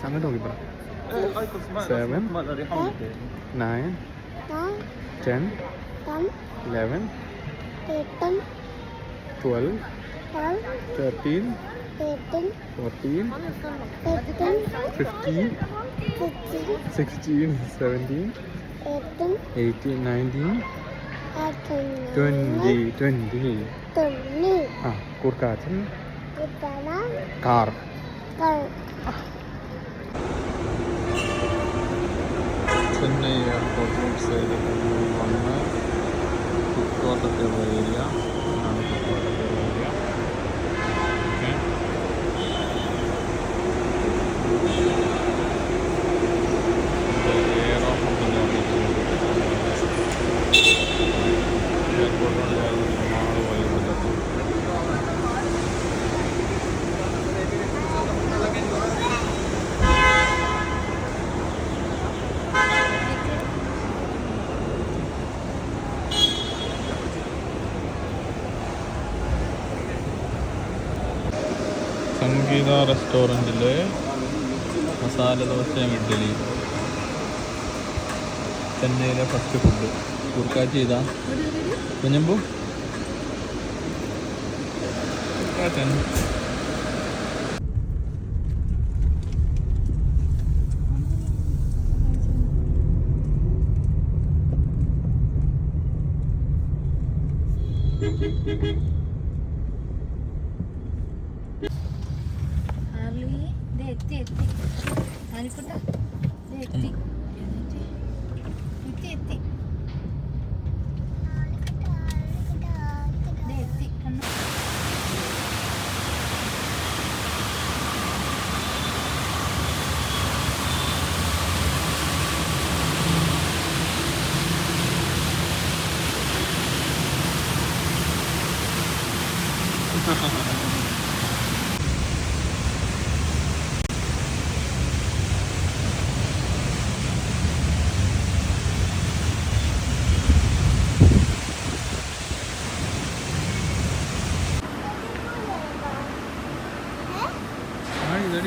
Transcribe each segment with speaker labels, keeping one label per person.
Speaker 1: അങ്ങോട്ട് നോക്കി പറ. 7 9 10 11 12 13 14 15 16 17 18 19 20 ആ കൂർക്കാച്ചൻ കാർ. ചെന്നൈ എയർപോർട്ട് റോഡ് സൈഡിൽ വന്ന് കുക്കോട്ടത്തുള്ള ഏരിയ ആണ്. കുക്കോട്ടത്തുള്ള ഏരിയ എയർപോർട്ടോട് ചേർന്ന് ഒരുപാട് വൈകുന്നുണ്ട്. സംഗീത റെസ്റ്റോറൻറ്റിലെ മസാല ദോശയും ഇഡ്ഡലിയും ചെന്നൈയിലെ ഫസ്റ്റ് ഫുഡ്. കുർക്കാച്ചി ഇതാ കുഞ്ഞമ്പൂ കുർക്കാച്ചൻ.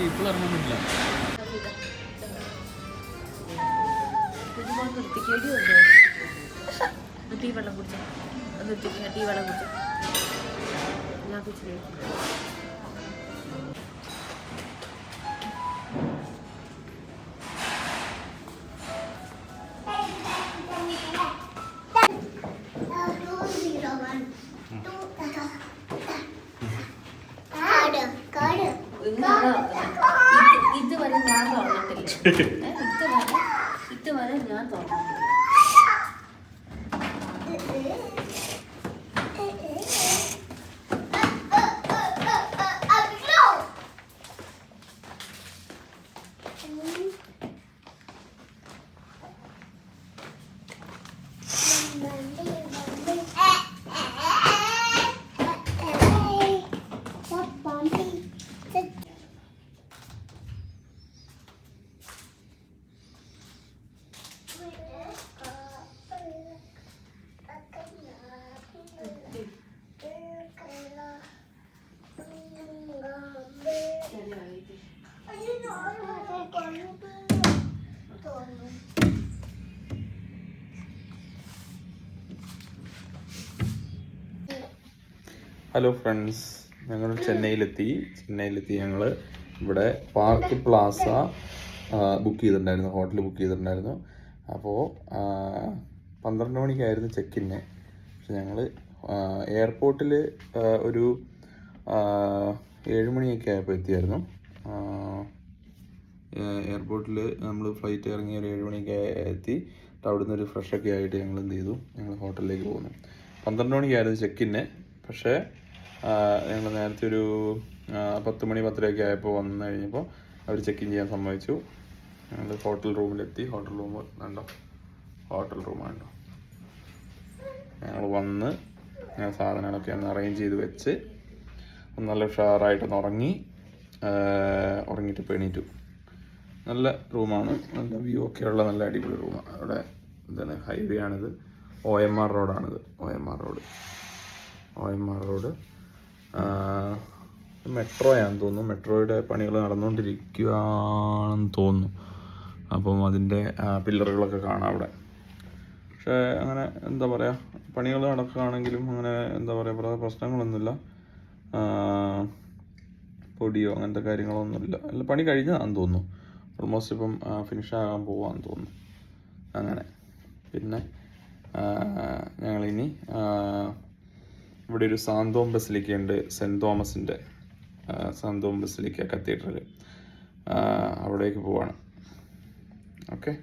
Speaker 1: ഇപ്പോൾ ഇറങ്ങാൻ പറ്റില്ല.
Speaker 2: ടീ വെള്ളം കുടിച്ചോ, ടീ വെള്ളം കുടിച്ചോ. ഞാൻ കുടിച്ചില്ലേ. ഇതുവരെ ഞാൻ തുറന്നിട്ടില്ല. ഇതുവരെ ഞാൻ തുറന്നിട്ടില്ല.
Speaker 1: ഹലോ ഫ്രണ്ട്സ്, ഞങ്ങൾ ചെന്നൈയിലെത്തി. ഞങ്ങൾ ഇവിടെ പാർക്ക് പ്ലാസ ബുക്ക് ചെയ്തിട്ടുണ്ടായിരുന്നു, ഹോട്ടൽ ബുക്ക് ചെയ്തിട്ടുണ്ടായിരുന്നു. അപ്പോൾ 12 മണിക്കായിരുന്നു ചെക്കിന്. പക്ഷെ ഞങ്ങൾ എയർപോർട്ടിൽ ഒരു 7 മണിയൊക്കെ ആയപ്പോൾ എത്തിയായിരുന്നു. എയർപോർട്ടിൽ നമ്മൾ ഫ്ലൈറ്റ് ഇറങ്ങി ഒരു 7 മണിയൊക്കെ എത്തി. അവിടുന്ന് ഒരു ഫ്രഷൊക്കെ ആയിട്ട് ഞങ്ങൾ എന്ത് ചെയ്തു, ഞങ്ങൾ ഹോട്ടലിലേക്ക് പോകുന്നു. 12 മണിക്കായിരുന്നു ചെക്കിന്. പക്ഷേ ഞങ്ങൾ നേരത്തെ ഒരു 10 മണി 10:30 ആയപ്പോൾ വന്നു കഴിഞ്ഞപ്പോൾ അവർ ചെക്കിൻ ചെയ്യാൻ സമ്മതിച്ചു. ഞങ്ങൾ ഹോട്ടൽ റൂമിലെത്തി. ഹോട്ടൽ റൂം കണ്ടോ, ഹോട്ടൽ റൂമാണോ. ഞങ്ങൾ വന്ന് ഞാൻ സാധനങ്ങളൊക്കെ ഒന്ന് അറേഞ്ച് ചെയ്ത് വെച്ച് നല്ല ഉഷാറായിട്ടൊന്ന് ഉറങ്ങിയിട്ട് എണീറ്റു. നല്ല റൂമാണ്, നല്ല വ്യൂ ഒക്കെ ഉള്ള നല്ല അടിപൊളി റൂമാണ്. അവിടെ എന്താണ് ഹൈവേ ആണിത്, OMR റോഡാണിത്. OMR റോഡ് മെട്രോയാണെന്ന് തോന്നുന്നു, മെട്രോയുടെ പണികൾ നടന്നുകൊണ്ടിരിക്കുകയാണെന്ന് തോന്നുന്നു. അപ്പം അതിൻ്റെ പില്ലറുകളൊക്കെ കാണാം അവിടെ. പക്ഷേ അങ്ങനെ എന്താ പറയുക, പണികൾ നടക്കുകയാണെങ്കിലും അങ്ങനെ എന്താ പറയുക പ്രശ്നങ്ങളൊന്നുമില്ല. പൊടിയോ അങ്ങനത്തെ കാര്യങ്ങളൊന്നുമില്ല. അല്ല, പണി കഴിഞ്ഞതാണെന്ന് തോന്നുന്നു. ഓൾമോസ്റ്റ് ഇപ്പം ഫിനിഷാകാൻ പോവാന്ന് തോന്നുന്നു. അങ്ങനെ പിന്നെ ഞങ്ങളിനി ഇവിടെ ഒരു സാന്തോം ബസിലിക്ക ഉണ്ട്, സെൻറ്റ് തോമസിൻ്റെ സാന്തോം ബസിലിക്ക കത്തീഡ്രൽ. അവിടേക്ക് പോവാണ്. ഓക്കെ.